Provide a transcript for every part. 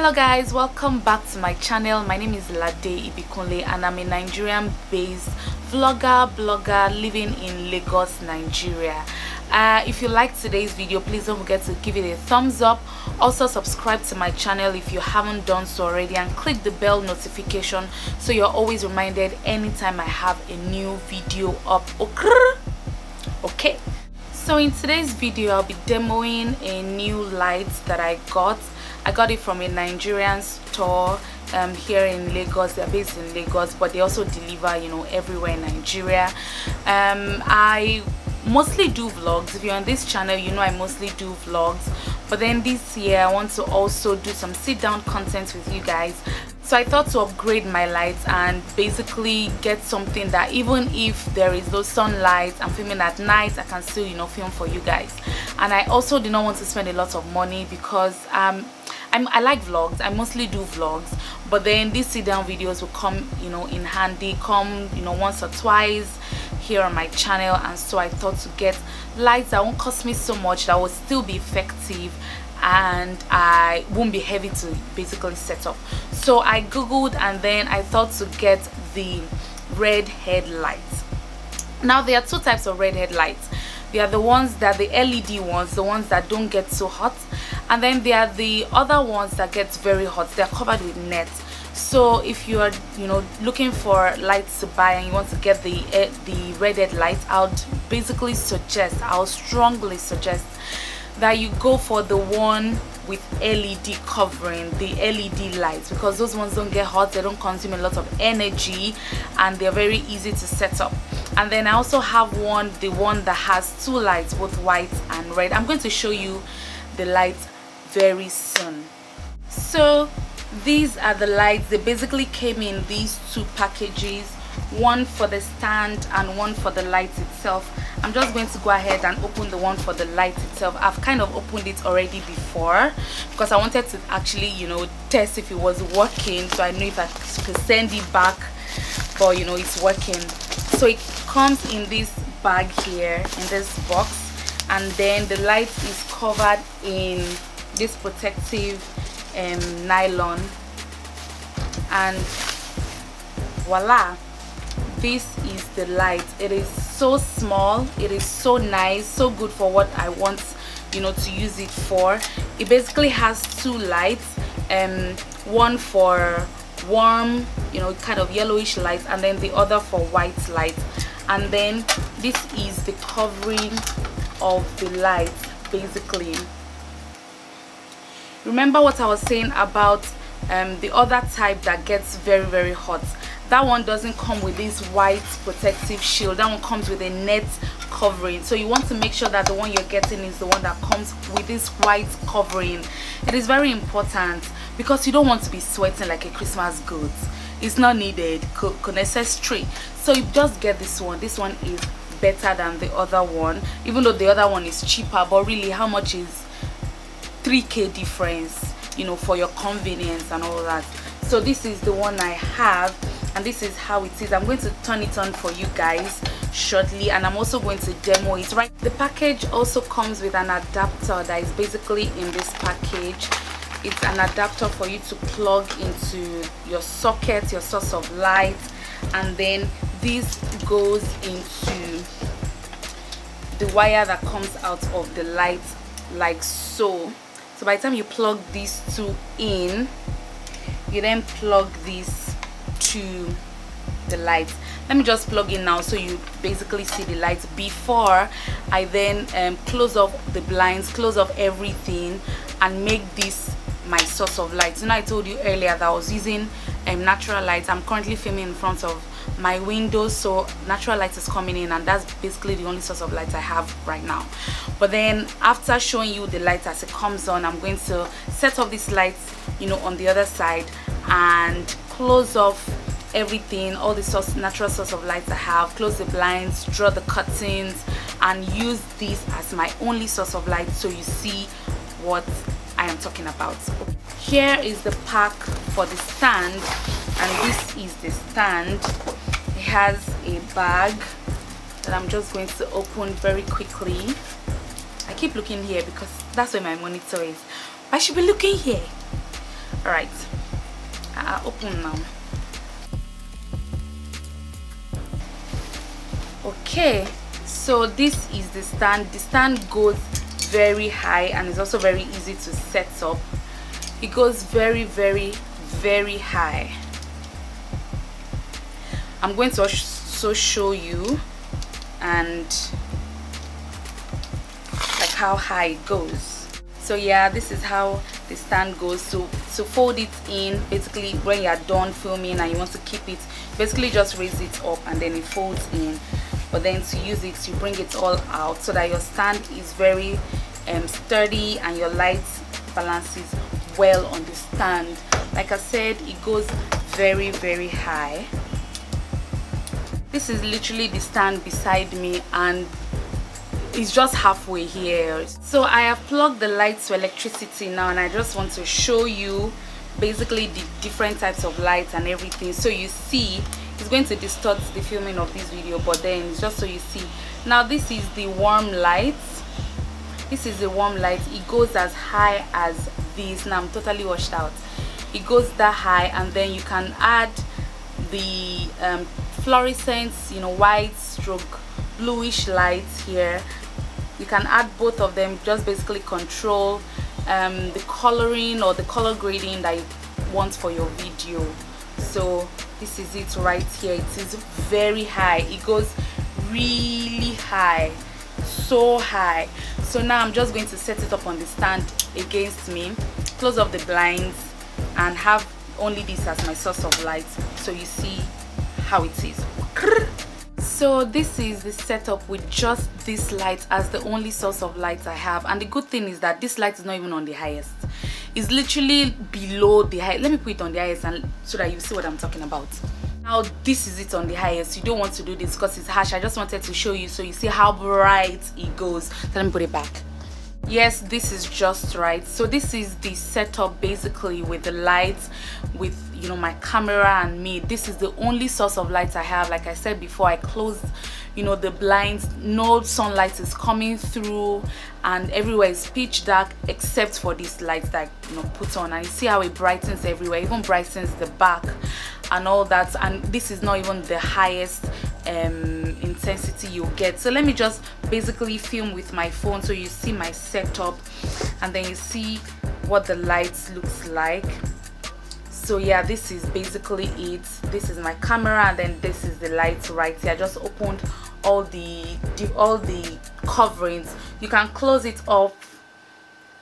Hello guys, welcome back to my channel. My name is Lade Ibikunle and I'm a Nigerian based blogger living in Lagos, Nigeria. If you like today's video, please don't forget to give it a thumbs up. Also subscribe to my channel if you haven't done so already, and click the bell notification so you're always reminded anytime I have a new video up. Okay, so in today's video I'll be demoing a new light that I got it from a Nigerian store here in Lagos. They're based in Lagos, but they also deliver, you know, everywhere in Nigeria. I mostly do vlogs. If you're on this channel, you know I mostly do vlogs, but then this year I want to also do some sit-down content with you guys. So I thought to upgrade my lights and basically get something that even if there is no sunlight, I'm filming at night, I can still, you know, film for you guys. And I also did not want to spend a lot of money because I like vlogs. I mostly do vlogs, but then these sit-down videos will come, you know, in handy, you know, once or twice here on my channel. And so I thought to get lights that won't cost me so much, that will still be effective, and I won't be heavy to basically set up. So I googled and then I thought to get the Redhead lights. Now there are two types of Redhead lights. There are the ones that the LED ones, the ones that don't get so hot, and then there are the other ones that get very hot. They're covered with net. So if you are, you know, looking for lights to buy and you want to get the Redhead light, I'll strongly suggest that you go for the one with LED covering, the LED lights, because those ones don't get hot, they don't consume a lot of energy, and they're very easy to set up. And then I also have the one that has two lights, both white and red. I'm going to show you the lights very soon. So these are the lights. They basically came in these two packages, one for the stand and one for the light itself. I'm just going to go ahead and open the one for the light itself. I've kind of opened it already before because I wanted to actually, you know, test if it was working, so I know if I could send it back, but you know, it's working. So it comes in this bag here, in this box, and then the light is covered in this protective nylon, and voila, this is the light. It is so small, it is so nice, so good for what I want, you know, to use it for. It basically has two lights, one for warm, you know, kind of yellowish light, and then the other for white light. And then this is the covering of the light. Basically, remember what I was saying about the other type that gets very hot? That one doesn't come with this white protective shield. That one comes with a net covering. So you want to make sure that the one you're getting is the one that comes with this white covering. It is very important because you don't want to be sweating like a Christmas goat. It's not needed, necessary. So you just get this one. This one is better than the other one, even though the other one is cheaper. But really, how much is 3K difference, you know, for your convenience and all that? So this is the one I have, and this is how it is. I'm going to turn it on for you guys shortly, and I'm also going to demo it. Right, the package also comes with an adapter that is basically in this package. It's an adapter for you to plug into your socket, your source of light, and then this goes into the wire that comes out of the light, like so. So by the time you plug these two in, you then plug this to the light. Let me just plug in now so you basically see the light before I then close off the blinds, close off everything, and make this my source of light. So now I told you earlier that I was using natural light. I'm currently filming in front of my window, so natural light is coming in, and that's basically the only source of light I have right now. But then after showing you the light as it comes on, I'm going to set up these lights, you know, on the other side, and close off everything, all the natural source of light I have, close the blinds, draw the curtains, and use this as my only source of light so you see what I am talking about. Here is the pack for the stand, and this is the stand. It has a bag that I'm just going to open very quickly. I keep looking here because that's where my monitor is. I should be looking here. All right, open now. Okay, so this is the stand. The stand goes very high and it's also very easy to set up. It goes very high. I'm going to also show you and like how high it goes. So yeah, this is how the stand goes. So to fold it in, basically when you're done filming and you want to keep it, basically just raise it up and then it folds in. But then to use it, you bring it all out so that your stand is very sturdy and your light balances well on the stand. Like I said, it goes very high. This is literally the stand beside me and it's just halfway here. So I have plugged the lights to electricity now, and I just want to show you basically the different types of lights and everything. So you see, it's going to distort the filming of this video, but then it's just so you see. Now this is the warm light. This is the warm light. It goes as high as this. Now I'm totally washed out. It goes that high, and then you can add the fluorescence, you know, white stroke bluish lights here. You can add both of them. Just basically control the coloring or the color grading that you want for your video. So this is it right here. It is very high. It goes really high, so high. So now I'm just going to set it up on the stand against me, close off the blinds, and have only this as my source of light, so you see how it is. So this is the setup with just this light as the only source of light I have. And the good thing is that this light is not even on the highest. It's literally below the high. Let me put it on the highest and so that you see what I'm talking about. Now this is it on the highest. You don't want to do this because it's harsh. I just wanted to show you so you see how bright it goes. So let me put it back. Yes, this is just right. So this is the setup basically with the lights, with, you know, my camera and me. This is the only source of light I have. Like I said before, I closed, you know, the blinds. No sunlight is coming through and everywhere is pitch dark except for this light that I, you know, put on, and you see how it brightens everywhere, even brightens the back and all that. And this is not even the highest intensity you get. So let me just basically film with my phone so you see my setup and then you see what the lights looks like. So yeah, this is basically it. This is my camera and then this is the lights right here. I just opened all the coverings. You can close it up,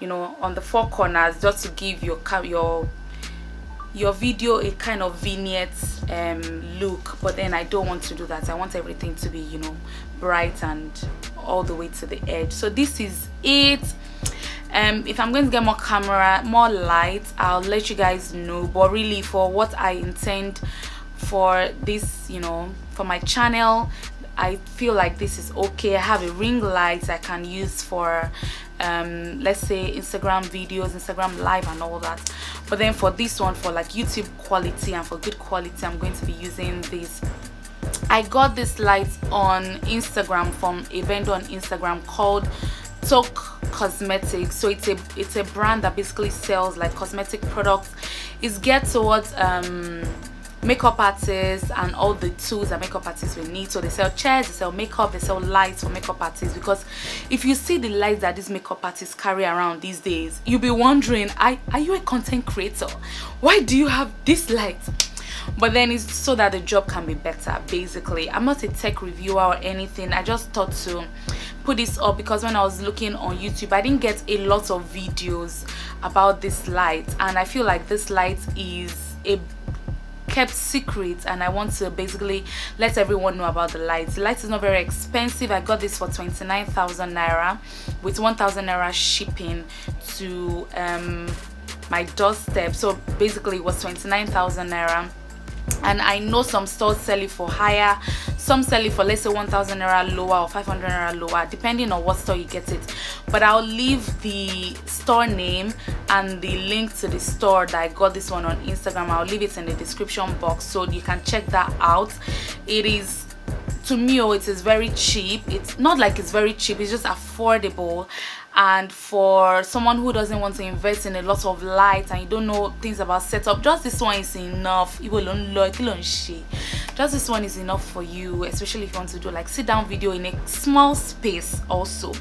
you know, on the four corners just to give your video a kind of vignette look, but then I don't want to do that. I want everything to be, you know, bright and all the way to the edge. So this is it. If I'm going to get more light, I'll let you guys know, but really for what I intend for this, you know, for my channel, I feel like this is okay. I have a ring light I can use for let's say Instagram videos, Instagram live and all that. But then for this one, for like YouTube quality and for good quality, I'm going to be using this. I got this light on Instagram from a vendor on Instagram called Talk Cosmetics. So it's a brand that basically sells like cosmetic products. It's geared towards makeup artists and all the tools that makeup artists will need. So they sell chairs, they sell makeup, they sell lights for makeup artists. Because if you see the lights that these makeup artists carry around these days, you'll be wondering, are you a content creator? Why do you have this light? But then it's so that the job can be better. Basically, I'm not a tech reviewer or anything. I just thought to put this up because when I was looking on YouTube, I didn't get a lot of videos about this light, and I feel like this light is a kept secret, and I want to basically let everyone know about the light. The light is not very expensive. I got this for 29,000 naira with 1,000 naira shipping to my doorstep. So basically it was 29,000 naira. And I know some stores sell it for higher, some sell it for, let's say, 1,000 naira lower or 500 naira lower, depending on what store you get it. But I'll leave the store name and the link to the store that I got this one on Instagram. I'll leave it in the description box so you can check that out. It is to me, oh, it is very cheap. It's not like it's very cheap, it's just affordable. And for someone who doesn't want to invest in a lot of light and you don't know things about setup, just this one is enough. Just this one is enough for you, especially if you want to do like sit down video in a small space also.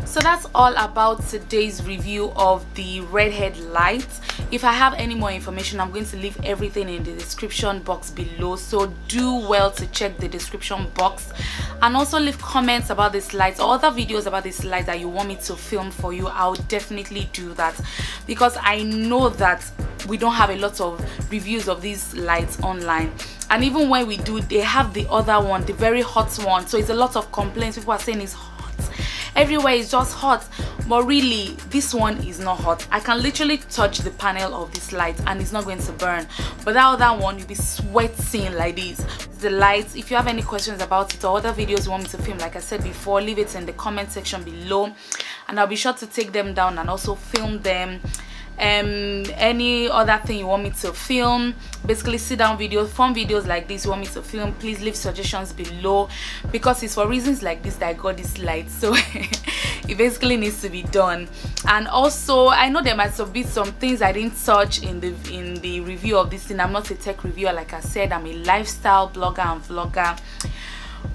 So that's all about today's review of the Redhead light. If I have any more information, I'm going to leave everything in the description box below, so do well to check the description box, and also leave comments about this light or other videos about this light that you want me to film for you. I'll definitely do that, because I know that we don't have a lot of reviews of these lights online, and even when we do, they have the other one, the very hot one. So it's a lot of complaints. People are saying it's hot, everywhere is just hot, but really this one is not hot. I can literally touch the panel of this light and it's not going to burn, but that other one, you'll be sweating like this. The lights, if you have any questions about it or other videos you want me to film, like I said before, leave it in the comment section below and I'll be sure to take them down and also film them. Any other thing you want me to film, basically sit down videos, fun videos like this you want me to film, please leave suggestions below, because it's for reasons like this that I got this light, so it basically needs to be done. And also, I know there might be some things I didn't touch in the review of this thing. I'm not a tech reviewer, like I said, I'm a lifestyle blogger and vlogger.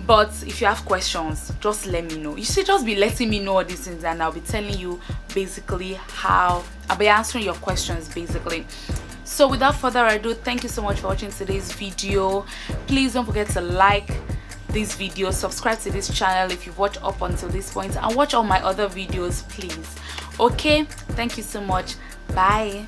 But if you have questions, just let me know. You should just be letting me know all these things and I'll be telling you basically how I'll be answering your questions basically. So without further ado, thank you so much for watching today's video. Please don't forget to like this video, subscribe to this channel if you've watched up until this point, and watch all my other videos please. Okay, thank you so much. Bye.